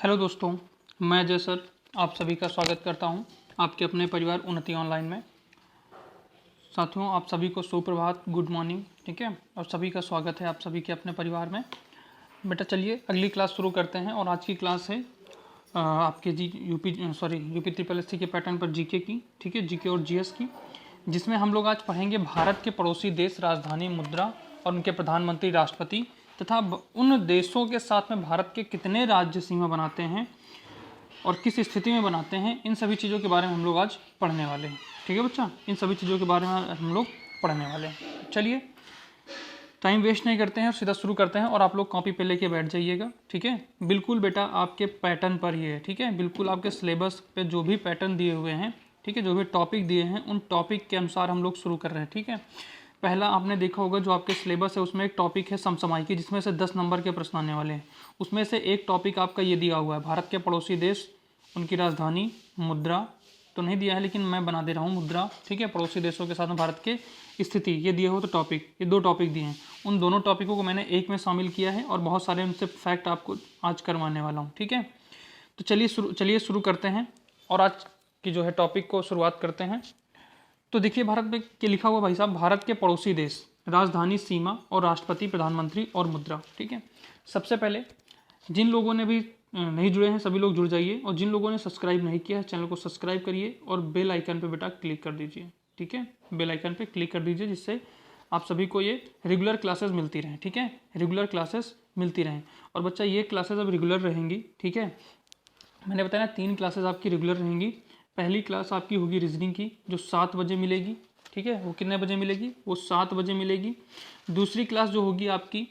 Hello दोस्तों, मैं Ajay sir आप सभी का स्वागत करता हूं आपके अपने परिवार उन्नति ऑनलाइन में। साथियों, आप सभी को सुप्रभात, गुड मॉर्निंग। ठीक है, और सभी का स्वागत है आप सभी के अपने परिवार में। बेटा चलिए अगली क्लास शुरू करते हैं। और आज की क्लास है आपके यूपी ट्रिपल एससी के पैटर्न पर जीके की। ठीक है, जीके और जीएस की, जिसमें हम लोग आज पढ़ेंगे भारत के पड़ोसी देश, राजधानी, मुद्रा और उनके प्रधानमंत्री, राष्ट्रपति तथा उन देशों के साथ में भारत के कितने राज्य सीमा बनाते हैं और किस स्थिति में बनाते हैं, इन सभी चीज़ों के बारे में हम लोग आज पढ़ने वाले हैं। ठीक है बच्चा, इन सभी चीज़ों के बारे में हम लोग पढ़ने वाले हैं। चलिए टाइम वेस्ट नहीं करते हैं और सीधा शुरू करते हैं। और आप लोग कॉपी पे लेके बैठ जाइएगा। ठीक है, बिल्कुल बेटा आपके पैटर्न पर ही है। ठीक है, बिल्कुल आपके सिलेबस पे जो भी पैटर्न दिए हुए हैं, ठीक है, जो भी टॉपिक दिए हैं उन टॉपिक के अनुसार हम लोग शुरू कर रहे हैं। ठीक है, पहला आपने देखा होगा जो आपके सिलेबस है उसमें एक टॉपिक है समसामयिकी, जिसमें से 10 नंबर के प्रश्न आने वाले हैं। उसमें से एक टॉपिक आपका ये दिया हुआ है, भारत के पड़ोसी देश, उनकी राजधानी, मुद्रा तो नहीं दिया है लेकिन मैं बना दे रहा हूँ मुद्रा। ठीक है, पड़ोसी देशों के साथ में भारत के स्थिति, ये दिए हो तो टॉपिक, ये 2 टॉपिक दिए हैं। उन दोनों टॉपिकों को मैंने एक में शामिल किया है और बहुत सारे उनसे फैक्ट आपको आज करवाने वाला हूँ। ठीक है, तो चलिए शुरू करते हैं और आज की जो है टॉपिक को शुरुआत करते हैं। तो देखिए भारत में क्या लिखा हुआ भाई साहब, भारत के पड़ोसी देश, राजधानी, सीमा और राष्ट्रपति, प्रधानमंत्री और मुद्रा। ठीक है, सबसे पहले जिन लोगों ने भी नहीं जुड़े हैं सभी लोग जुड़ जाइए, और जिन लोगों ने सब्सक्राइब नहीं किया है चैनल को सब्सक्राइब करिए और बेल आइकन पे बेटा क्लिक कर दीजिए। ठीक है, बेल आइकन पे क्लिक कर दीजिए, जिससे आप सभी को ये रेगुलर क्लासेस मिलती रहें। ठीक है, रेगुलर क्लासेस मिलती रहें। और बच्चा ये क्लासेस अब रेगुलर रहेंगी। ठीक है, मैंने बताया ना 3 क्लासेस आपकी रेगुलर रहेंगी। पहली क्लास आपकी होगी रीजनिंग की, जो 7 बजे मिलेगी। ठीक है, वो कितने बजे मिलेगी? वो 7 बजे मिलेगी। दूसरी क्लास जो होगी आपकी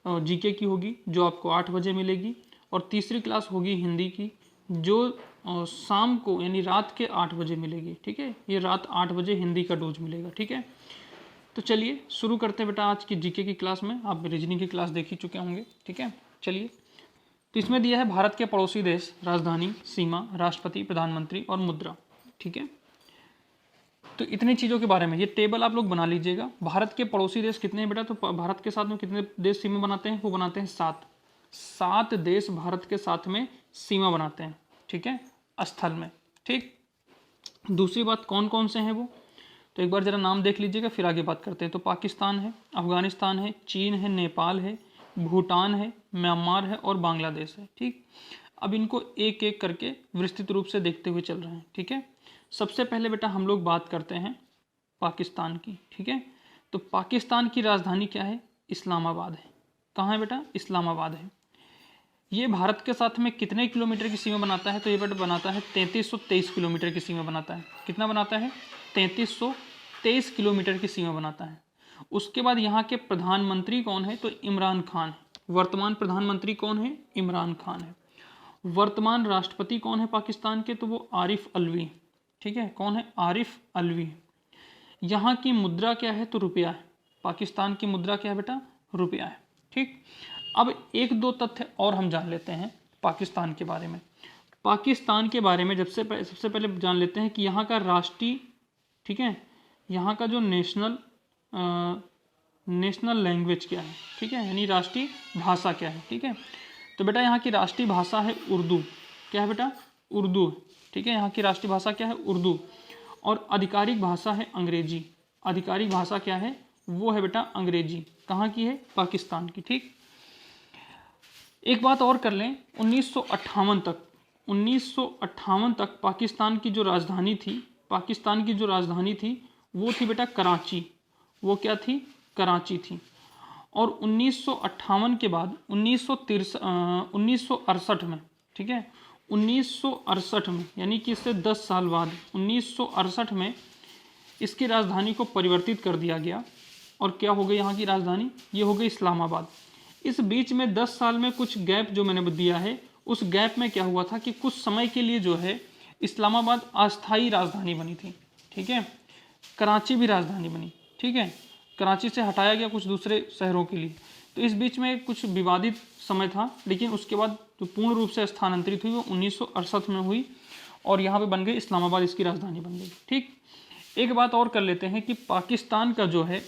जीके की होगी, जो आपको 8 बजे मिलेगी। और तीसरी क्लास होगी हिंदी की, जो शाम को यानी रात के 8 बजे मिलेगी। ठीक है, ये रात 8 बजे हिंदी का डोज मिलेगा। ठीक है, तो चलिए शुरू करते हैं बेटा आज की जीके की क्लास में। आप रीजनिंग की क्लास देख ही चुके होंगे। ठीक है, चलिए, तो इसमें दिया है भारत के पड़ोसी देश, राजधानी, सीमा, राष्ट्रपति, प्रधानमंत्री और मुद्रा। ठीक है, तो इतनी चीज़ों के बारे में ये टेबल आप लोग बना लीजिएगा। भारत के पड़ोसी देश कितने हैं बेटा? तो भारत के साथ में कितने देश सीमा बनाते हैं? वो बनाते हैं 7 देश भारत के साथ में सीमा बनाते हैं। ठीक है, स्थल में। ठीक, दूसरी बात कौन कौन से हैं वो, तो एक बार जरा नाम देख लीजिएगा फिर आगे बात करते हैं। तो पाकिस्तान है, अफगानिस्तान है, चीन है, नेपाल है, भूटान है, म्यांमार है और बांग्लादेश है। ठीक, अब इनको एक एक करके विस्तृत रूप से देखते हुए चल रहे हैं। ठीक है, सबसे पहले बेटा हम लोग बात करते हैं पाकिस्तान की। ठीक है, तो पाकिस्तान की राजधानी क्या है? इस्लामाबाद है। कहाँ है बेटा? इस्लामाबाद है। ये भारत के साथ में कितने किलोमीटर की सीमा बनाता है? तो ये बेटा बनाता है 3323 किलोमीटर की सीमा बनाता है। कितना बनाता है? 3323 किलोमीटर की सीमा बनाता है। उसके बाद यहाँ के प्रधानमंत्री कौन है? तो इमरान खान है। वर्तमान प्रधानमंत्री कौन है? इमरान खान है। वर्तमान राष्ट्रपति कौन है पाकिस्तान के? तो वो आरिफ अलवी। ठीक है, कौन है? आरिफ अलवी। यहाँ की मुद्रा क्या है? तो रुपया है। पाकिस्तान की मुद्रा क्या है बेटा? रुपया है। ठीक, अब 1-2 तथ्य और हम जान लेते हैं पाकिस्तान के बारे में। पाकिस्तान के बारे में सबसे पहले जान लेते हैं कि यहाँ का राष्ट्रीय, ठीक है, यहाँ का जो नेशनल लैंग्वेज क्या है। ठीक है, यानी राष्ट्रीय भाषा क्या है। ठीक है, तो बेटा यहाँ की राष्ट्रीय भाषा है उर्दू। क्या है बेटा? उर्दू। ठीक है, यहाँ की राष्ट्रीय भाषा क्या है? उर्दू। और आधिकारिक भाषा है अंग्रेजी। आधिकारिक भाषा क्या है? वो है बेटा अंग्रेजी। कहाँ की है? पाकिस्तान की। ठीक, एक बात और कर लें, 1958 तक पाकिस्तान की जो राजधानी थी वो थी बेटा कराची। वो क्या थी? कराची थी। और 1958 के बाद 1968 में, ठीक है, 1968 में यानी कि इससे 10 साल बाद 1968 में इसकी राजधानी को परिवर्तित कर दिया गया। और क्या हो गई यहाँ की राजधानी? ये हो गई इस्लामाबाद। इस बीच में 10 साल में कुछ गैप जो मैंने दिया है, उस गैप में क्या हुआ था कि कुछ समय के लिए जो है इस्लामाबाद अस्थायी राजधानी बनी थी। ठीक है, कराची भी राजधानी बनी। ठीक है, कराची से हटाया गया कुछ दूसरे शहरों के लिए। तो इस बीच में कुछ विवादित समय था, लेकिन उसके बाद जो पूर्ण रूप से स्थानांतरित हुई वो 1968 में हुई और यहाँ पे बन गई इस्लामाबाद, इसकी राजधानी बन गई। ठीक, एक बात और कर लेते हैं कि पाकिस्तान का जो है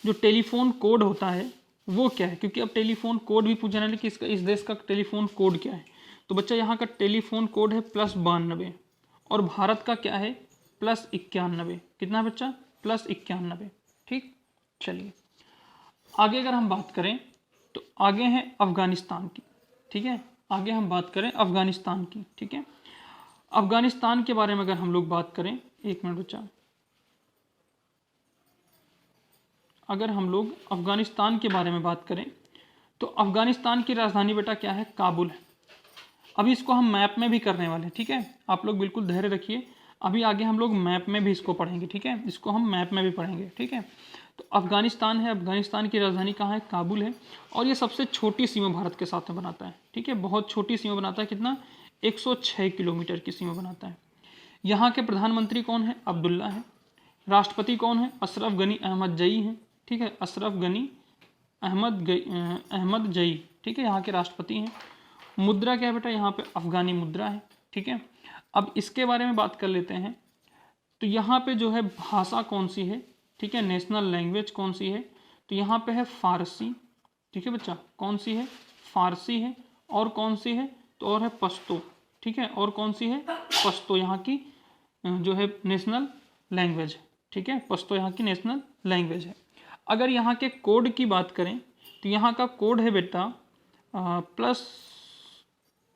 जो टेलीफोन कोड होता है वो क्या है, क्योंकि अब टेलीफोन कोड भी पूछा ना कि इस देश का टेलीफोन कोड क्या है। तो बच्चा यहाँ का टेलीफोन कोड है +92 और भारत का क्या है +91। कितना है बच्चा +91। ठीक, चलिए आगे अगर हम बात करें तो आगे है अफगानिस्तान की। ठीक है, आगे हम बात करें अफगानिस्तान की। ठीक है, अफगानिस्तान के बारे में अगर हम लोग बात करें, एक मिनट बच्चा, अगर हम लोग अफगानिस्तान के बारे में बात करें तो अफगानिस्तान की राजधानी बेटा क्या है, काबुल है। अभी इसको हम मैप में भी करने वाले हैं। ठीक है, आप लोग बिल्कुल धैर्य रखिए, अभी आगे हम लोग मैप में भी इसको पढ़ेंगे। ठीक है, इसको हम मैप में भी पढ़ेंगे। ठीक है, तो अफगानिस्तान है, अफगानिस्तान की राजधानी कहाँ है, काबुल है। और ये सबसे छोटी सीमा भारत के साथ में बनाता है। ठीक है, बहुत छोटी सीमा बनाता है, कितना 106 किलोमीटर की सीमा बनाता है। यहाँ के प्रधानमंत्री कौन है, अब्दुल्ला है। राष्ट्रपति कौन है, अशरफ गनी अहमद जई हैं। ठीक है, अशरफ गनी अहमद जई, ठीक है, यहाँ के राष्ट्रपति हैं। मुद्रा क्या है बेटा, यहाँ पे अफगानी मुद्रा है। ठीक है, अब इसके बारे में बात कर लेते हैं। तो यहाँ पे जो है भाषा कौन सी है, ठीक है, नेशनल लैंग्वेज कौन सी है, तो यहाँ पे है फारसी। ठीक है बच्चा, कौन सी है, फारसी है। और कौन सी है, तो और है पश्तो। ठीक है, और कौन सी है, पश्तो यहाँ की जो है नेशनल लैंग्वेज। ठीक है, पश्तो यहाँ की नेशनल लैंग्वेज है। अगर यहाँ के कोड की बात करें तो यहाँ का कोड है बेटा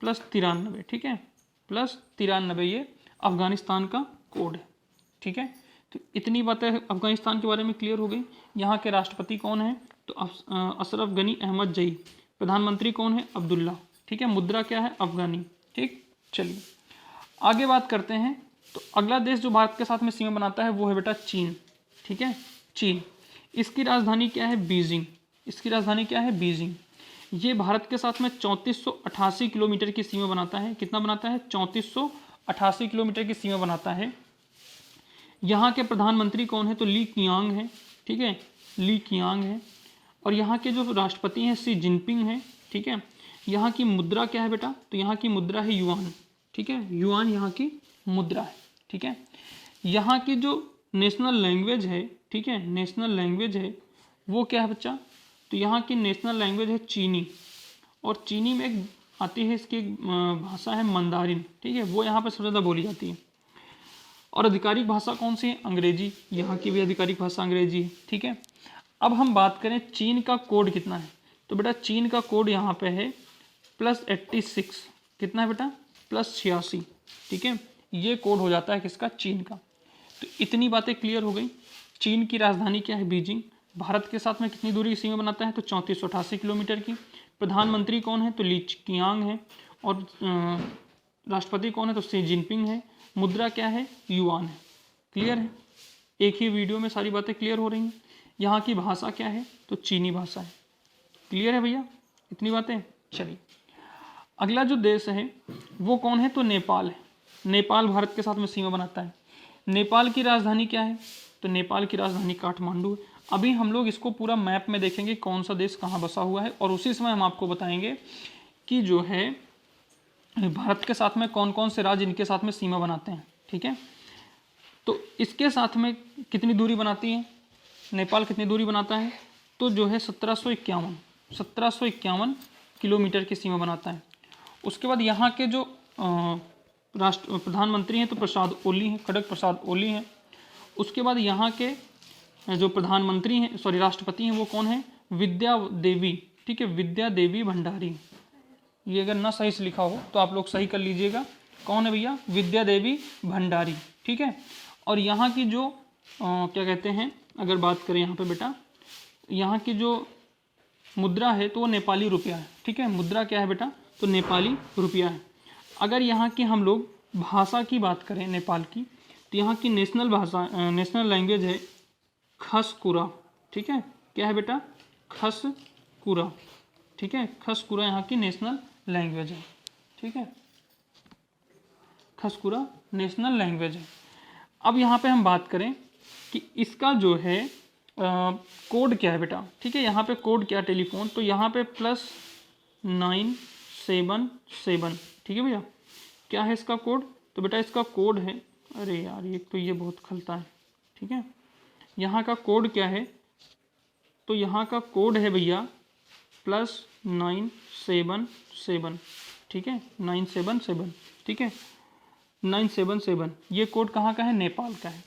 +93। ठीक है, +93 ये अफगानिस्तान का कोड है। ठीक है, तो इतनी बातें अफगानिस्तान के बारे में क्लियर हो गई। यहाँ के राष्ट्रपति कौन है, तो अशरफ गनी अहमद जई। प्रधानमंत्री कौन है, अब्दुल्ला। ठीक है, मुद्रा क्या है, अफगानी। ठीक, चलिए आगे बात करते हैं। तो अगला देश जो भारत के साथ में सीमा बनाता है वो है बेटा चीन। ठीक है, चीन, इसकी राजधानी क्या है, बीजिंग। इसकी राजधानी क्या है, बीजिंग। ये भारत के साथ में 3488 किलोमीटर की सीमा बनाता है। कितना बनाता है, 3488 किलोमीटर की सीमा बनाता है। यहाँ के प्रधानमंत्री कौन है, तो ली कियांग है। ठीक है, ली कियांग है। और यहाँ के जो राष्ट्रपति हैं शी जिनपिंग है। ठीक है, यहाँ की मुद्रा क्या है बेटा, तो यहाँ की मुद्रा है युआन। ठीक है, युआन यहाँ की मुद्रा है। ठीक है, यहाँ की जो नेशनल लैंग्वेज है, ठीक है, नेशनल लैंग्वेज है वो क्या है बच्चा, तो यहाँ की नेशनल लैंग्वेज है चीनी। और चीनी में एक आती है, इसकी भाषा है मंदारिन। ठीक है, वो यहाँ पर सबसे ज़्यादा बोली जाती है। और आधिकारिक भाषा कौन सी है, अंग्रेजी। यहाँ की भी आधिकारिक भाषा अंग्रेजी है। ठीक है, अब हम बात करें चीन का कोड कितना है, तो बेटा चीन का कोड यहाँ पे है +86। कितना है बेटा, +86। ठीक है, ये कोड हो जाता है किसका, चीन का। तो इतनी बातें क्लियर हो गई। चीन की राजधानी क्या है, बीजिंग। भारत के साथ में कितनी दूरी की सीमा बनाता है, तो 3488 किलोमीटर की। प्रधानमंत्री कौन है, तो ली कियांग है। और राष्ट्रपति कौन है, तो शी जिनपिंग है। मुद्रा क्या है, युआन है। क्लियर है, एक ही वीडियो में सारी बातें क्लियर हो रही हैं। यहाँ की भाषा क्या है, तो चीनी भाषा है। क्लियर है भैया, इतनी बातें। चलिए अगला जो देश है वो कौन है, तो नेपाल है। नेपाल भारत के साथ में सीमा बनाता है। नेपाल की राजधानी क्या है, तो नेपाल की राजधानी काठमांडू है। अभी हम लोग इसको पूरा मैप में देखेंगे कौन सा देश कहाँ बसा हुआ है, और उसी समय हम आपको बताएंगे कि जो है भारत के साथ में कौन कौन से राज्य इनके साथ में सीमा बनाते हैं। ठीक है, तो इसके साथ में कितनी दूरी बनाती है, नेपाल कितनी दूरी बनाता है, तो जो है 1751 किलोमीटर की सीमा बनाता है। उसके बाद यहाँ के जो राष्ट्र प्रधानमंत्री हैं तो प्रसाद ओली हैं, खड़ग प्रसाद ओली हैं। उसके बाद यहाँ के जो प्रधानमंत्री हैं, सॉरी राष्ट्रपति हैं, वो कौन है, विद्या देवी। ठीक है, विद्या देवी भंडारी। ये अगर ना सही से लिखा हो तो आप लोग सही कर लीजिएगा, कौन है भैया, विद्या देवी भंडारी। ठीक है, और यहाँ की जो क्या कहते हैं, अगर बात करें यहाँ पे बेटा, यहाँ की जो मुद्रा है तो वो नेपाली रुपया है। ठीक है, मुद्रा क्या है बेटा, तो नेपाली रुपया है। अगर यहाँ की हम लोग भाषा की बात करें नेपाल की, तो यहाँ की नेशनल भाषा नेशनल लैंग्वेज है खसकुरा। ठीक है, क्या है बेटा, खसकुरा। ठीक है, खसकुरा यहाँ की नेशनल लैंग्वेज है। ठीक है, खसकुरा नेशनल लैंग्वेज है। अब यहाँ पे हम बात करें कि इसका जो है कोड क्या है बेटा। ठीक है, यहाँ पे कोड क्या है टेलीफोन, तो यहाँ पे +977। ठीक है भैया, क्या है इसका कोड, तो बेटा इसका कोड है, अरे यार ये तो ये बहुत खलता है। ठीक है, यहाँ का कोड क्या है, तो यहाँ का कोड है भैया +977। ठीक है, 977, ठीक है, 977। ये कोड कहाँ का है? नेपाल का है।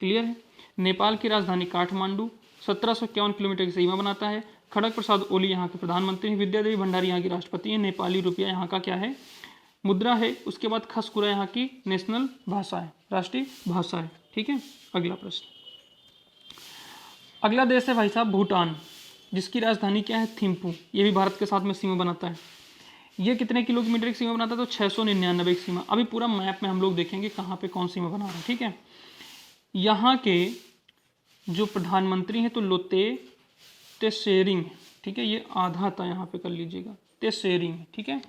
क्लियर है। नेपाल की राजधानी काठमांडू, 1751 किलोमीटर की सीमा बनाता है। खड़ग प्रसाद ओली यहाँ के प्रधानमंत्री हैं। विद्यादेवी भंडारी यहाँ की राष्ट्रपति हैं। नेपाली रुपया यहाँ का क्या है? मुद्रा है। उसके बाद खसकुरा यहाँ की नेशनल भाषा है, राष्ट्रीय भाषा है। ठीक है, अगला प्रश्न। अगला देश है भाई साहब भूटान, जिसकी राजधानी क्या है? थिम्पू। ये भी भारत के साथ में सीमा बनाता है। ये कितने किलोमीटर की सीमा बनाता है? तो 699 की सीमा। अभी पूरा मैप में हम लोग देखेंगे कहाँ पे कौन सीमा बना रहा है। ठीक है, यहाँ के जो प्रधानमंत्री हैं तो लोते त्शेरिंग, ठीक है, ये आधा था, यहाँ पे कर लीजिएगा, त्शेरिंग, ठीक है।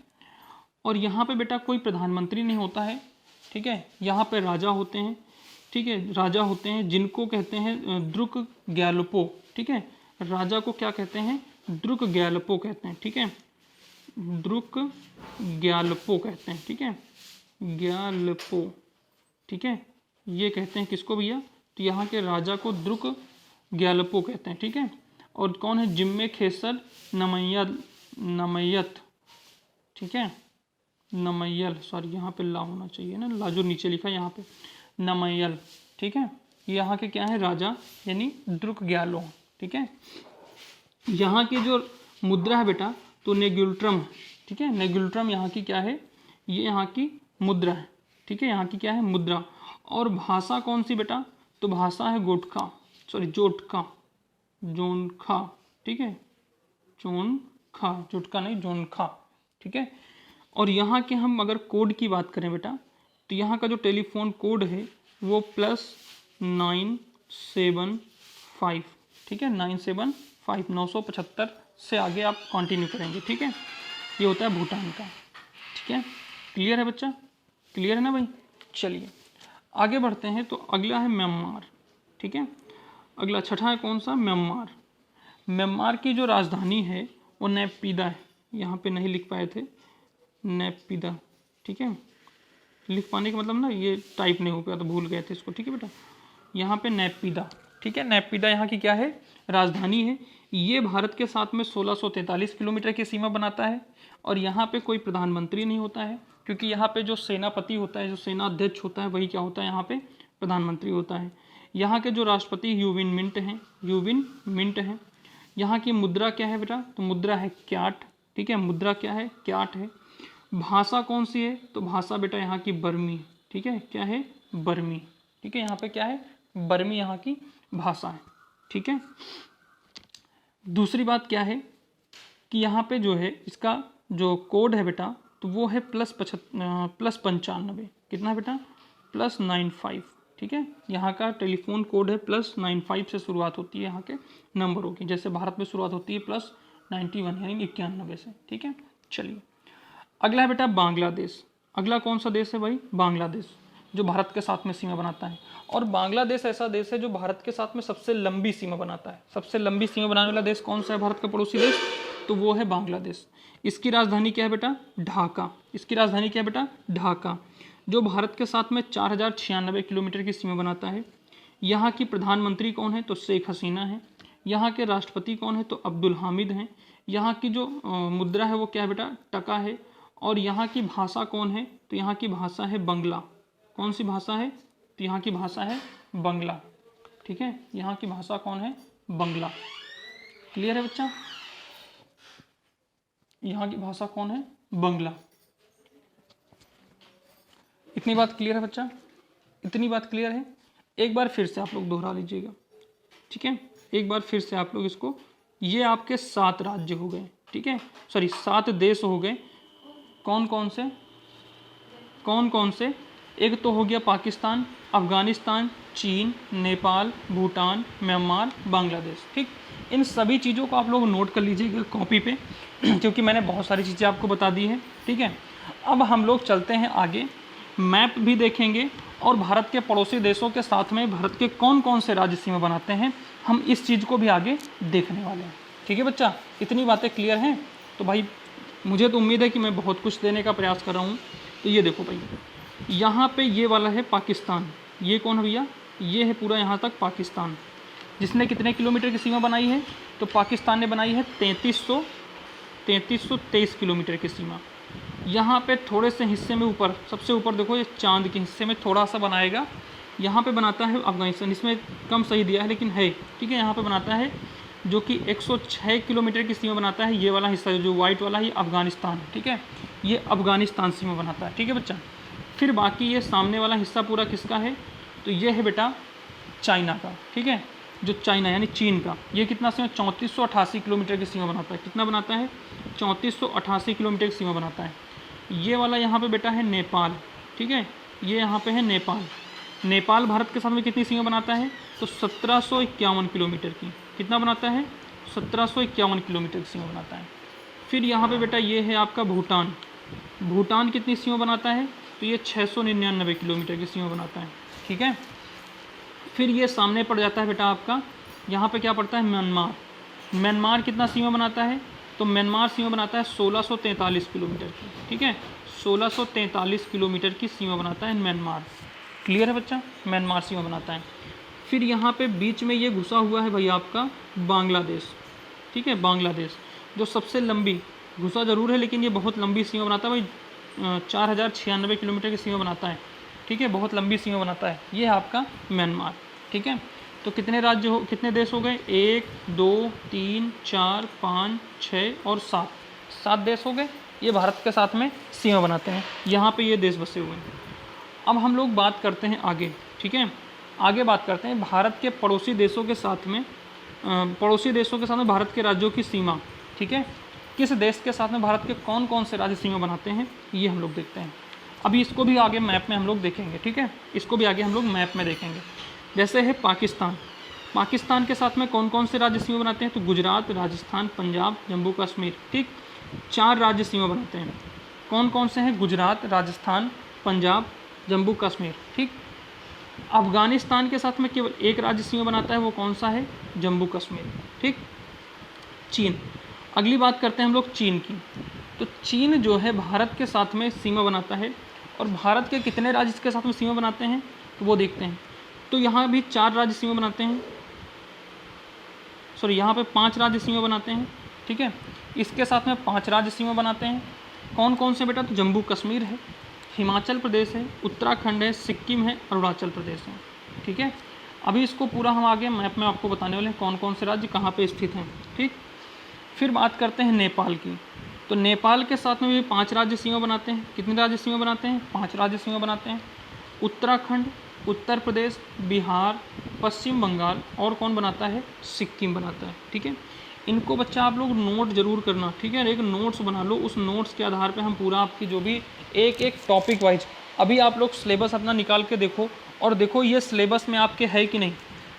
और यहाँ पे बेटा कोई प्रधानमंत्री नहीं होता है, ठीक है, यहाँ पे राजा होते हैं, ठीक है, राजा होते हैं जिनको कहते हैं द्रुक ग्यालपो, ठीक है, राजा को क्या कहते हैं? द्रुक ग्यालपो कहते हैं, ठीक है, द्रुक ग्यालपो कहते हैं, ठीक है, ग्यालपो, ठीक है, ये कहते हैं किसको भैया? तो यहाँ के राजा को द्रुक ग्यालपो कहते हैं, ठीक है। और कौन है? जिम्मे खेसर नमयत, ठीक है, नमय्यल, सॉरी यहाँ पे ला होना चाहिए ना, ला जो नीचे लिखा है यहाँ पे, नमय्यल, ठीक है। यहाँ के क्या है? राजा यानी द्रुक ग्यालो, ठीक है। यहाँ की जो मुद्रा है बेटा तो नेगुल्ट्रम, ठीक है, नेगुल्ट्रम यहाँ की क्या है? ये यहाँ की मुद्रा है, ठीक है, यहाँ की क्या है? मुद्रा। और भाषा कौन सी बेटा? तो भाषा है गोटखा, सॉरी जोटखा, जोनखा, ठीक है, जोनखा, जोटका नहीं, जोनखा, ठीक है। और यहाँ के हम अगर कोड की बात करें बेटा तो यहाँ का जो टेलीफोन कोड है वो +975, ठीक है, 975, 975 से आगे आप कंटिन्यू करेंगे, ठीक है। ये होता है भूटान का, ठीक है। क्लियर है बच्चा? क्लियर है ना भाई? चलिए आगे बढ़ते हैं। तो अगला है म्यांमार, ठीक है, अगला छठा है कौन सा? म्यांमार। म्यांमार की जो राजधानी है वो नैपीदा है, यहाँ पे नहीं लिख पाए थे, नैपीदा, ठीक है, लिख पाने का मतलब ना ये टाइप नहीं हो पाया तो भूल गए थे इसको, ठीक है बेटा, यहाँ पे नैपीदा, ठीक है, नैपीदा यहाँ की क्या है? राजधानी है। ये भारत के साथ में 1643 किलोमीटर की सीमा बनाता है। और यहाँ पे कोई प्रधानमंत्री नहीं होता है, क्योंकि यहाँ पे जो सेनापति होता है, जो सेना अध्यक्ष होता है, वही क्या होता है? यहाँ पे प्रधानमंत्री होता है। यहाँ के जो राष्ट्रपति ह्यू विन मिंट हैं। यहाँ की मुद्रा क्या है बेटा? तो मुद्रा है क्याट, ठीक है, मुद्रा क्या है? क्याट है। भाषा कौन सी है? तो भाषा बेटा यहाँ की बर्मी, ठीक है, क्या है? बर्मी, ठीक है, यहाँ पे क्या है? बर्मी यहाँ की भाषा है, ठीक है। दूसरी बात क्या है कि यहाँ पे जो है इसका जो कोड है बेटा तो वो है +95, कितना है बेटा? +95, ठीक है। यहाँ का टेलीफोन कोड है +95 से शुरुआत होती है यहाँ के नंबरों की, जैसे भारत में शुरुआत होती है +91 यानी 91 से, ठीक है। चलिए अगला है बेटा बांग्लादेश। अगला कौन सा देश है भाई? बांग्लादेश, जो भारत के साथ में सीमा बनाता है। और बांग्लादेश ऐसा देश है जो भारत के साथ में सबसे लंबी सीमा बनाता है। सबसे लंबी सीमा बनाने वाला देश कौन सा है भारत का पड़ोसी देश? तो वो है बांग्लादेश। इसकी राजधानी क्या है बेटा? ढाका। इसकी राजधानी क्या है बेटा? ढाका, जो भारत के साथ में 4096 किलोमीटर की सीमा बनाता है। यहाँ की प्रधानमंत्री कौन है? तो शेख हसीना है। यहाँ के राष्ट्रपति कौन है? तो अब्दुल हामिद हैं। यहाँ की जो मुद्रा है वो क्या है बेटा? टका है। और यहाँ की भाषा कौन है? तो यहाँ की भाषा है बंगला। कौन सी भाषा है? तो यहाँ की भाषा है बंगला, ठीक है, यहाँ की भाषा कौन है? बंगला। क्लियर है बच्चा? यहाँ की भाषा कौन है? बंगला। इतनी बात क्लियर है बच्चा? इतनी बात क्लियर है? एक बार फिर से आप लोग दोहरा लीजिएगा, ठीक है, एक बार फिर से आप लोग इसको, ये आपके 7 राज्य हो गए, ठीक है, सॉरी 7 देश हो गए। कौन कौन से? कौन कौन से? एक तो हो गया पाकिस्तान, अफगानिस्तान, चीन, नेपाल, भूटान, म्यांमार, बांग्लादेश, ठीक। इन सभी चीज़ों को आप लोग नोट कर लीजिएगा कॉपी पे, क्योंकि मैंने बहुत सारी चीज़ें आपको बता दी हैं, ठीक है। अब हम लोग चलते हैं आगे, मैप भी देखेंगे और भारत के पड़ोसी देशों के साथ में भारत के कौन कौन से राज्य सीमा बनाते हैं, हम इस चीज़ को भी आगे देखने वाले हैं, ठीक है बच्चा? इतनी बातें क्लियर हैं? तो भाई मुझे तो उम्मीद है कि मैं बहुत कुछ देने का प्रयास कर रहा हूँ। तो ये देखो भाई, यहाँ पे ये वाला है पाकिस्तान। ये कौन है भैया? ये है पूरा यहाँ तक पाकिस्तान, जिसने कितने किलोमीटर की सीमा बनाई है? तो पाकिस्तान ने बनाई है 3323 किलोमीटर की सीमा, यहाँ पे थोड़े से हिस्से में ऊपर, सबसे ऊपर देखो ये चांद के हिस्से में थोड़ा सा बनाएगा, यहाँ पे बनाता है अफगानिस्तान, इसमें कम सही दिया है लेकिन है, ठीक है। यहाँ पे बनाता है जो कि 106 किलोमीटर की सीमा बनाता है, ये वाला हिस्सा जो वाइट वाला है ये अफगानिस्तान, ठीक है, ये अफगानिस्तान सीमा बनाता है, ठीक है बच्चा। फिर बाकी ये सामने वाला हिस्सा पूरा किसका है, तो ये है बेटा चाइना का, ठीक है, जो चाइना यानी चीन का, ये कितना सीमा 3488 किलोमीटर की सीमा बनाता है, कितना बनाता है 3488 किलोमीटर की सीमा बनाता है। ये वाला यहाँ पे बेटा है नेपाल, ठीक है, ये यहाँ पे है नेपाल। नेपाल भारत के साथ में कितनी सीमा बनाता है, तो 1751 किलोमीटर की, कितना बनाता है 1751 किलोमीटर की सीमा बनाता है। फिर यहाँ पे बेटा ये है आपका भूटान, भूटान कितनी सीमा बनाता है, तो ये 699 किलोमीटर की सीमा बनाता है, ठीक है। फिर ये सामने पड़ जाता है बेटा आपका, यहाँ पे क्या पड़ता है म्यांमार, म्यांमार कितना सीमा बनाता है, तो म्यांमार सीमा बनाता है 1643 किलोमीटर की, ठीक है, 1643 किलोमीटर की सीमा बनाता है म्यांमार। क्लियर है बच्चा, म्यांमार सीमा बनाता है। फिर यहाँ पे बीच में ये घुसा हुआ है भाई आपका बांग्लादेश, ठीक है, बांग्लादेश जो सबसे लंबी, घुसा जरूर है लेकिन ये बहुत लंबी सीमा बनाता है भाई, 4096 किलोमीटर की सीमा बनाता है, ठीक है, बहुत लंबी सीमा बनाता है, ये है आपका म्यांमार, ठीक है। तो कितने राज्य हो, कितने देश हो गए, 1 2 3 4 5 6 और 7 देश हो गए, ये भारत के साथ में सीमा बनाते हैं, यहाँ पे ये देश बसे हुए हैं। अब हम लोग बात करते हैं आगे, ठीक है, आगे बात करते हैं भारत के पड़ोसी देशों के साथ में, भारत के राज्यों की सीमा, ठीक है, किस देश के साथ में भारत के कौन कौन से राज्य सीमा बनाते हैं, ये हम लोग देखते हैं। अभी इसको भी आगे मैप में हम लोग देखेंगे, ठीक है, इसको भी आगे हम लोग मैप में देखेंगे। जैसे है पाकिस्तान, पाकिस्तान के साथ में कौन कौन से राज्य सीमा बनाते हैं, तो गुजरात, राजस्थान, पंजाब, जम्मू कश्मीर, ठीक, 4 राज्य सीमा बनाते हैं। कौन कौन से हैं, गुजरात, राजस्थान, पंजाब, जम्मू कश्मीर, ठीक। अफगानिस्तान के साथ में केवल एक राज्य सीमा बनाता है, वो कौन सा है, जम्मू कश्मीर, ठीक। चीन, अगली बात करते हैं हम लोग चीन की। तो चीन जो है भारत के साथ में सीमा बनाता है, और भारत के कितने राज्य के साथ में सीमा बनाते हैं, तो वो देखते हैं। तो यहाँ भी 4 राज्य सीमा बनाते हैं, सॉरी यहाँ पे 5 राज्य सीमा बनाते हैं, ठीक है, इसके साथ में 5 राज्य सीमा बनाते हैं। कौन कौन से बेटा, तो जम्मू कश्मीर है, हिमाचल प्रदेश है, उत्तराखंड है, सिक्किम है, अरुणाचल प्रदेश है, ठीक है। अभी इसको पूरा हम आगे मैप में आपको बताने वाले हैं कौन कौन से राज्य कहाँ पे स्थित हैं, ठीक। फिर बात करते हैं नेपाल की। तो नेपाल के साथ में भी 5 राज्य सीमा बनाते हैं। कितने राज्य सीमा बनाते हैं, 5 राज्य सीमा बनाते हैं। उत्तराखंड, उत्तर प्रदेश, बिहार, पश्चिम बंगाल और कौन बनाता है, सिक्किम बनाता है, ठीक है। इनको बच्चा आप लोग नोट जरूर करना, ठीक है, एक नोट्स बना लो, उस नोट्स के आधार पे हम पूरा आपकी जो भी एक एक टॉपिक वाइज, अभी आप लोग सिलेबस अपना निकाल के देखो और देखो ये सिलेबस में आपके है कि नहीं,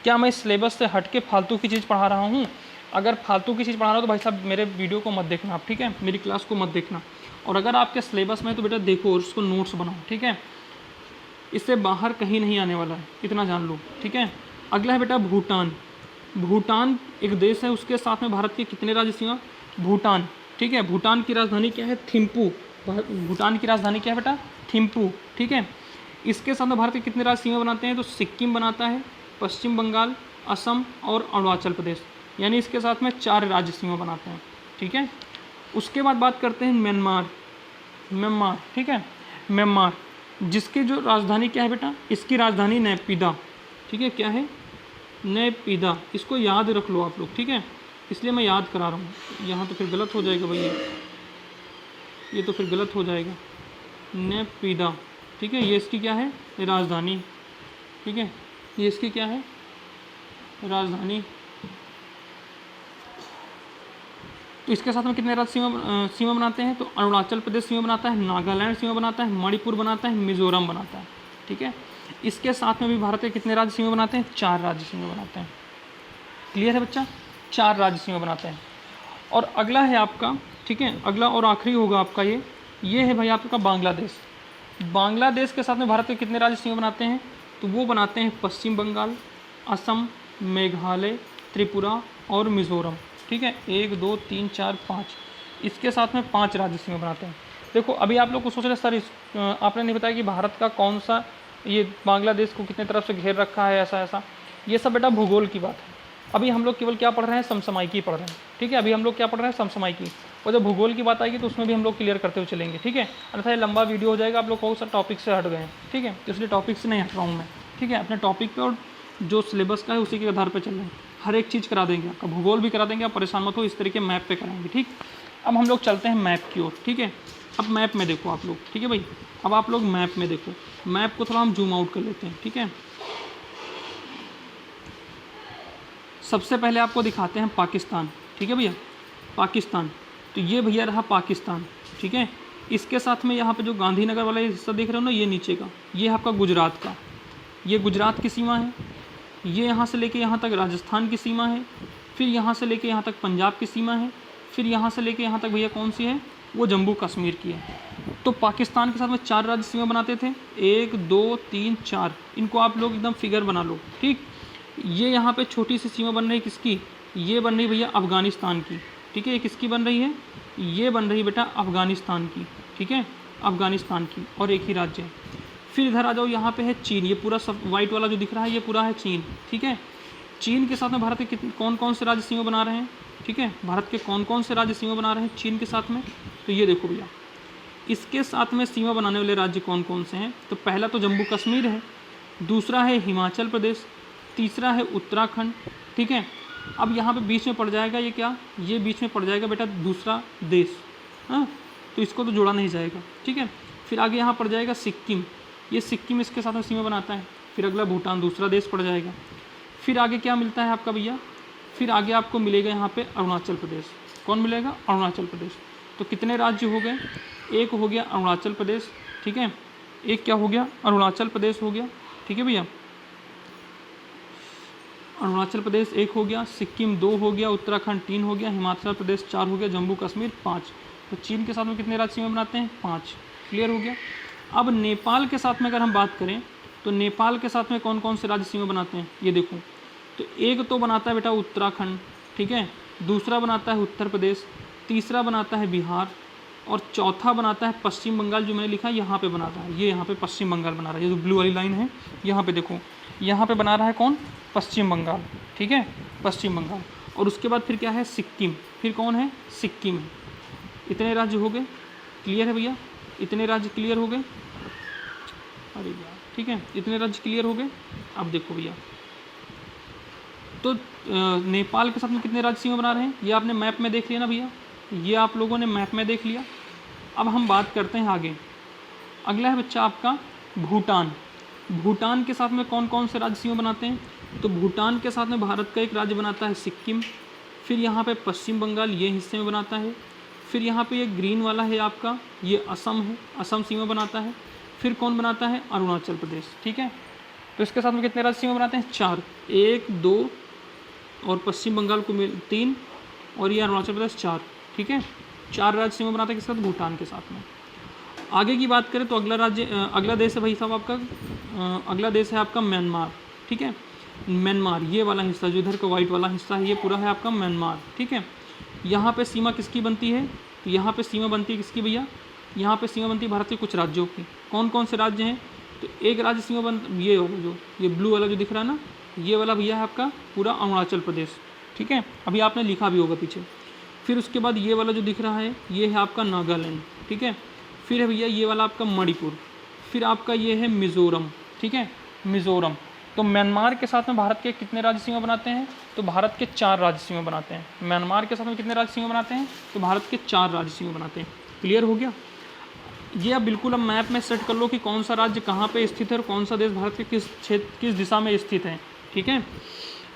क्या मैं सिलेबस से हट के फालतू की चीज़ पढ़ा रहा हूँ। अगर फालतू की चीज़ पढ़ा रहा हो तो भाई साहब मेरे वीडियो को मत देखना आप, ठीक है, मेरी क्लास को मत देखना। और अगर आपके सिलेबस में है तो बेटा देखो और उसको नोट्स बनाओ, ठीक है, इससे बाहर कहीं नहीं आने वाला है, इतना जान लो, ठीक है। अगला है बेटा भूटान। भूटान एक देश है, उसके साथ में भारत के कितने राज्य सीमा, भूटान, ठीक है। भूटान की राजधानी क्या है, थिम्पू, भूटान की राजधानी क्या है बेटा, थिम्पू, ठीक है। इसके साथ में भारत के कितने राज्य सीमा बनाते हैं, तो सिक्किम बनाता है, पश्चिम बंगाल, असम और अरुणाचल प्रदेश, यानी इसके साथ में 4 राज्य सीमा बनाते हैं, ठीक है। उसके बाद बात करते हैं म्यांमार, म्यांमार, ठीक है, म्यांमार जिसकी जो राजधानी क्या है बेटा, इसकी राजधानी नैपीदा, ठीक है, क्या है, नैपीदा, इसको याद रख लो आप लोग, ठीक है, इसलिए मैं याद करा रहा हूँ, यहाँ तो फिर गलत हो जाएगा भैया, ये तो फिर गलत हो जाएगा, नैपीदा, ठीक है, ये इसकी क्या है, राजधानी, ठीक है, ये इसकी क्या है, राजधानी। तो इसके साथ में कितने राज्य सीमा बनाते हैं, तो अरुणाचल प्रदेश सीमा बनाता है, नागालैंड सीमा बनाता है, मणिपुर बनाता है, मिजोरम बनाता है, ठीक है। इसके साथ में भी भारत के कितने राज्य सीमा बनाते हैं, 4 राज्य सीमा बनाते हैं। क्लियर है बच्चा, 4 राज्य सीमा बनाते हैं। और अगला है आपका, ठीक है, अगला और आखिरी होगा आपका ये है भाई आपका बांग्लादेश। बांग्लादेश के साथ में भारत के कितने राज्य सीमा बनाते हैं, तो वो बनाते हैं पश्चिम बंगाल, असम, मेघालय, त्रिपुरा और मिज़ोरम, ठीक है, 1 2 3 4 5, इसके साथ में 5 राज्य सीमा बनाते हैं। देखो अभी आप लोग को सोच रहे सर आपने नहीं बताया कि भारत का कौन सा, ये बांग्लादेश को कितने तरफ से घेर रखा है, ऐसा ऐसा, ये सब बेटा भूगोल की बात है। अभी हम लोग केवल क्या पढ़ रहे हैं, समसामयिकी पढ़ रहे हैं, ठीक है, अभी हम लोग क्या पढ़ रहे हैं, समसामयिकी। और जब भूगोल की बात आएगी तो उसमें भी हम लोग क्लियर करते हुए चलेंगे, ठीक है। अन्यथा ये लंबा वीडियो हो जाएगा, आप लोग को सर टॉपिक से हट गए हैं, ठीक है, इसलिए टॉपिक से नहीं हट रहा हूँ मैं, ठीक है। अपने टॉपिक पे और जो सिलेबस का है उसी के आधार पर चल रहे हैं, हर एक चीज़ करा देंगे, आपका भूगोल भी करा देंगे, आप परेशान मत हो, इस तरीके मैप पे कराएंगे, ठीक। अब हम लोग चलते हैं मैप की ओर, ठीक है। अब मैप में देखो आप लोग, ठीक है भाई, अब आप लोग मैप में देखो, मैप को थोड़ा हम जूम आउट कर लेते हैं, ठीक है। सबसे पहले आपको दिखाते हैं पाकिस्तान, ठीक है भैया, पाकिस्तान। तो ये भैया रहा पाकिस्तान, ठीक है। इसके साथ में यहाँ पे जो गांधीनगर वाला हिस्सा देख रहे हो ना, ये नीचे का, ये है आपका गुजरात का, ये गुजरात की सीमा है। ये यहाँ से लेके यहाँ तक राजस्थान की सीमा है, फिर यहाँ से लेके यहाँ तक पंजाब की सीमा है, फिर यहाँ से लेके यहाँ तक भैया कौन सी है, वो जम्मू कश्मीर की है। तो पाकिस्तान के साथ में 4 राज्य सीमा बनाते थे, 1 2 3 4, इनको आप लोग एकदम फिगर बना लो, ठीक। ये यहाँ पे छोटी सी सीमा बन रही किसकी, ये बन रही भैया अफ़गानिस्तान की, ठीक है। ये किसकी बन रही है, ये बन रही बेटा अफ़गानिस्तान की, ठीक है, अफ़गानिस्तान की, और एक ही राज्य है। फिर इधर आ जाओ, यहाँ पे है चीन, ये पूरा सब वाइट वाला जो दिख रहा है ये पूरा है चीन, ठीक है। चीन के साथ में भारत के कौन कौन से राज्य सीमा बना रहे हैं, ठीक है, भारत के कौन कौन से राज्य सीमा बना रहे हैं चीन के साथ में, तो ये देखो भैया, इसके साथ में सीमा बनाने वाले राज्य कौन कौन से हैं। तो पहला तो जम्मू कश्मीर है, दूसरा है हिमाचल प्रदेश, तीसरा है उत्तराखंड, ठीक है। अब यहाँ पे बीच में पड़ जाएगा ये क्या, ये बीच में पड़ जाएगा बेटा दूसरा देश, हाँ, तो इसको तो जोड़ा नहीं जाएगा, ठीक है। फिर आगे यहाँ पड़ जाएगा सिक्किम, ये सिक्किम इसके साथ में सीमा बनाता है। फिर अगला भूटान दूसरा देश पड़ जाएगा। फिर आगे क्या मिलता है आपका भैया, फिर आगे आपको मिलेगा यहाँ पे अरुणाचल प्रदेश। कौन मिलेगा, अरुणाचल प्रदेश। तो कितने राज्य हो गए, एक हो गया अरुणाचल प्रदेश, ठीक है, एक क्या हो गया, अरुणाचल प्रदेश हो गया, ठीक है भैया, अरुणाचल प्रदेश 1 हो गया, सिक्किम 2 हो गया, उत्तराखंड 3 हो गया, हिमाचल प्रदेश 4 हो गया, जम्मू कश्मीर 5। तो चीन के साथ में कितने राज्य सीमा बनाते हैं, 5, क्लियर हो गया। अब नेपाल के साथ में अगर हम बात करें तो नेपाल के साथ में कौन कौन से राज्य सीमा बनाते हैं, ये देखो, तो एक तो बनाता है बेटा उत्तराखंड, ठीक है, दूसरा बनाता है उत्तर प्रदेश, तीसरा बनाता है बिहार, और चौथा बनाता है पश्चिम बंगाल, जो मैंने लिखा है यहाँ पे बनाता है, ये यहाँ पे पश्चिम बंगाल बना रहा है, ये जो ब्लू वाली लाइन है यहाँ पे देखो, यहाँ पे बना रहा है कौन, पश्चिम बंगाल, ठीक है, पश्चिम बंगाल। और उसके बाद फिर क्या है, सिक्किम, फिर कौन है, सिक्किम है। इतने राज्य हो गए, क्लियर है भैया, इतने राज्य क्लियर हो गए, अरे यार, ठीक है, इतने राज्य क्लियर हो गए। अब देखो भैया, तो नेपाल के साथ में कितने राज्य सीमा बना रहे हैं, ये आपने मैप में देख लिया ना भैया, ये आप लोगों ने मैप में देख लिया। अब हम बात करते हैं आगे, अगला है बच्चा आपका भूटान। भूटान के साथ में कौन कौन से राज्य सीमा बनाते हैं, तो भूटान के साथ में भारत का एक राज्य बनाता है सिक्किम, फिर यहाँ पे पश्चिम बंगाल ये हिस्से में बनाता है, फिर यहाँ पे ये ग्रीन वाला है आपका, ये असम है, असम सीमा बनाता है, फिर कौन बनाता है, अरुणाचल प्रदेश, ठीक है। तो इसके साथ में कितने राज्य सीमा बनाते हैं, 4, 1 2 और पश्चिम बंगाल को 3, और ये अरुणाचल प्रदेश 4, ठीक है, 4 राज्य सीमा बनाते हैं किसके साथ, भूटान के साथ में। आगे की बात करें तो अगला देश है भाई साहब आपका, अगला देश है आपका म्यांमार, ठीक है, म्यांमार ये वाला हिस्सा जो इधर का वाइट वाला हिस्सा है ये पूरा है आपका म्यांमार, ठीक है। यहाँ पे सीमा किसकी बनती है, तो यहाँ पे सीमा बनती है किसकी भैया, यहाँ पे सीमा बनती है भारत के कुछ राज्यों की। कौन कौन से राज्य हैं, तो एक राज्य सीमा ये वाला जो ये ब्लू वाला जो दिख रहा है ना, ये वाला भैया है आपका पूरा अरुणाचल प्रदेश, ठीक है, अभी आपने लिखा भी होगा पीछे। फिर उसके बाद ये वाला जो दिख रहा है ये है आपका नागालैंड, ठीक है, फिर है भैया ये वाला आपका मणिपुर, फिर आपका ये है मिज़ोरम, ठीक है, मिज़ोरम। तो म्यांमार के साथ में भारत के कितने राज्य सीमा बनाते हैं, तो भारत के 4 राज्य सीमा बनाते हैं। म्यांमार के साथ में कितने राज्य सीमा बनाते हैं, तो भारत के 4 राज्य सीमा बनाते हैं। क्लियर हो गया, ये आप बिल्कुल अब मैप में सेट कर लो कि कौन सा राज्य कहाँ पे स्थित है और कौन सा देश भारत के किस क्षेत्र किस दिशा में स्थित है, ठीक है।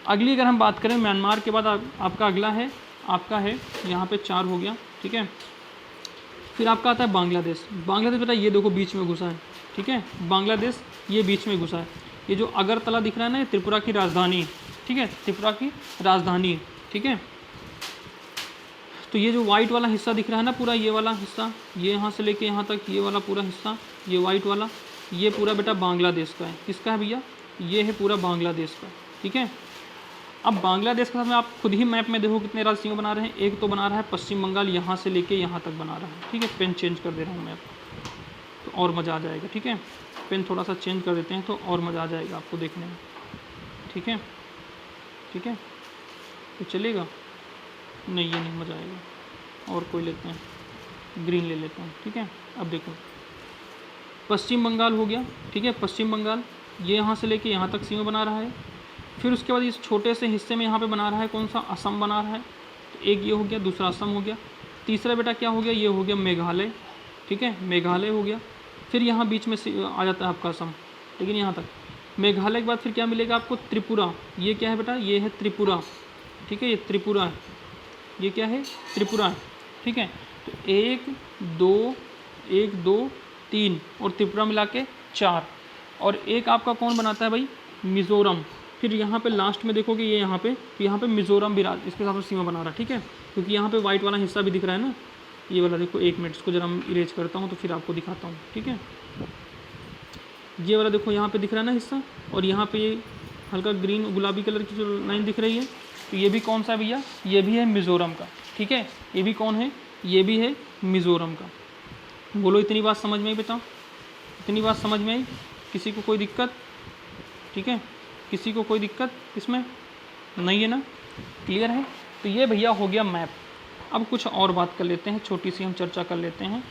अगली अगर हम बात करें म्यांमार के बाद आपका अगला है आपका है यहाँ पे 4 हो गया, ठीक है। फिर आपका आता है बांग्लादेश। बांग्लादेश बेटा ये देखो बीच में घुसा है, ठीक है, बांग्लादेश ये बीच में घुसा है। ये जो अगरतला दिख रहा है ना, ये त्रिपुरा की राजधानी, ठीक है, त्रिपुरा की राजधानी, ठीक है। तो ये जो वाइट वाला हिस्सा दिख रहा है ना पूरा, ये वाला हिस्सा, ये यहाँ से लेके यहाँ तक ये वाला पूरा हिस्सा, ये वाइट वाला, ये पूरा बेटा बांग्लादेश का है। किसका है भैया, ये है पूरा बांग्लादेश का, ठीक है। अब बांग्लादेश के साथ में आप खुद ही मैप में देखो कितने राज्य सीमा बना रहे हैं। एक तो बना रहा है पश्चिम बंगाल, यहाँ से लेके यहाँ तक बना रहा है, ठीक है। पेन चेंज कर दे रहा हूँ मैं तो और मज़ा आ जाएगा, ठीक है। पेन थोड़ा सा चेंज कर देते हैं तो और मज़ा आ जाएगा आपको देखने में, ठीक है, ठीक है। तो चलेगा नहीं, ये नहीं मज़ा आएगा, और कोई लेते हैं, ग्रीन ले लेते हैं, ठीक है। अब देखो पश्चिम बंगाल हो गया, ठीक है, पश्चिम बंगाल ये यहाँ से लेके यहाँ तक सीमा बना रहा है। फिर उसके बाद इस छोटे से हिस्से में यहाँ पे बना रहा है कौन सा, असम बना रहा है। तो एक ये हो गया, दूसरा असम हो गया, तीसरा बेटा क्या हो गया, ये हो गया मेघालय, ठीक है, मेघालय हो गया। फिर यहाँ बीच में से आ जाता है आपका असम, लेकिन यहाँ तक मेघालय के बाद फिर क्या मिलेगा आपको, त्रिपुरा। ये क्या है बेटा, ये है त्रिपुरा, ठीक है, ये त्रिपुरा है, ये क्या है, त्रिपुरा है, ठीक है। तो 1 2 3 और त्रिपुरा मिला के 4, और एक आपका कौन बनाता है भाई, मिज़ोरम। फिर यहाँ पे लास्ट में देखोगे ये यहाँ पे मिज़ोरम भी इसके साथ सीमा बना रहा है, ठीक है, क्योंकि यहाँ पे वाइट वाला हिस्सा भी दिख रहा है ना, ये वाला देखो। 1 मिनट इसको जरा हम इरेज करता हूँ तो फिर आपको दिखाता हूँ, ठीक है। ये वाला देखो यहाँ पे दिख रहा है ना हिस्सा, और यहाँ पे ये हल्का ग्रीन गुलाबी कलर की जो लाइन दिख रही है, तो ये भी कौन सा है भैया, ये भी है मिज़ोरम का, ठीक है। ये भी कौन है, ये भी है मिज़ोरम का। बोलो इतनी बात समझ में आई बेटा, इतनी बात समझ में आई, किसी को कोई दिक्कत, ठीक है, किसी को कोई दिक्कत इसमें नहीं है ना, क्लियर है। तो ये भैया हो गया मैप। अब कुछ और बात कर लेते हैं, छोटी सी हम चर्चा कर लेते हैं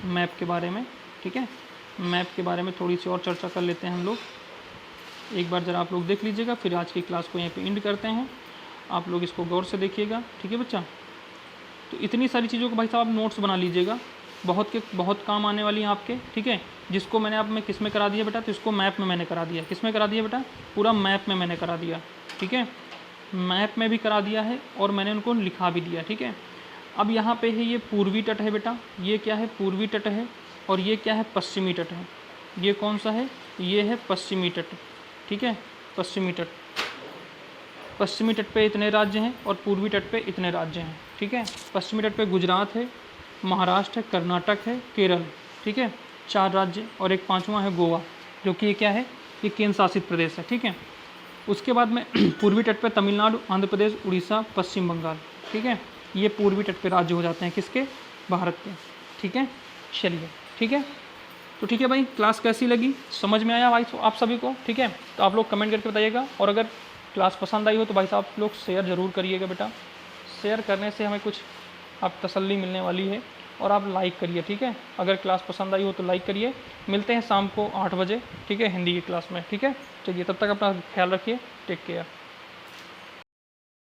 मैप के बारे में, ठीक है। मैप के बारे में थोड़ी सी और चर्चा कर लेते हैं हम लोग। एक बार ज़रा आप लोग देख लीजिएगा, फिर आज की क्लास को यहीं पे एंड करते हैं। आप लोग इसको गौर से देखिएगा, ठीक है बच्चा। तो इतनी सारी चीज़ों को भाई साहब आप नोट्स बना लीजिएगा, बहुत काम आने वाली हैं आपके, ठीक है। जिसको मैंने आप में किस में करा दिया बेटा, तो इसको मैप में मैंने करा दिया। किस में करा दिया बेटा, पूरा मैप में मैंने करा दिया, ठीक है। मैप में भी करा दिया है और मैंने उनको लिखा भी दिया, ठीक है। अब यहाँ पे है ये पूर्वी तट है बेटा, ये क्या है, पूर्वी तट है, और ये क्या है, पश्चिमी तट है। ये कौन सा है, ये है पश्चिमी तट, ठीक है, पश्चिमी तट। पश्चिमी तट पे इतने राज्य हैं और पूर्वी तट पे इतने राज्य हैं, ठीक है। पश्चिमी तट पे गुजरात है, महाराष्ट्र है, कर्नाटक है, केरल, ठीक है, 4 राज्य, और एक 5वां है गोवा, जो कि ये क्या है, ये केंद्र शासित प्रदेश है, ठीक है। उसके बाद में पूर्वी तट पे तमिलनाडु, आंध्र प्रदेश, उड़ीसा, पश्चिम बंगाल, ठीक है। ये पूर्वी तट पे राज्य हो जाते हैं किसके, भारत के, ठीक है। चलिए ठीक है, तो ठीक है भाई, क्लास कैसी लगी, समझ में आया भाई आप सभी को, ठीक है। तो आप लोग कमेंट करके बताइएगा, और अगर क्लास पसंद आई हो तो भाई साहब आप लोग शेयर ज़रूर करिएगा बेटा। शेयर करने से हमें कुछ आप तसल्ली मिलने वाली है, और आप लाइक करिए, ठीक है। अगर क्लास पसंद आई हो तो लाइक करिए। मिलते हैं शाम को 8 बजे, ठीक है, हिंदी की क्लास में, ठीक है। चलिए तब तक अपना ख्याल रखिए, टेक केयर।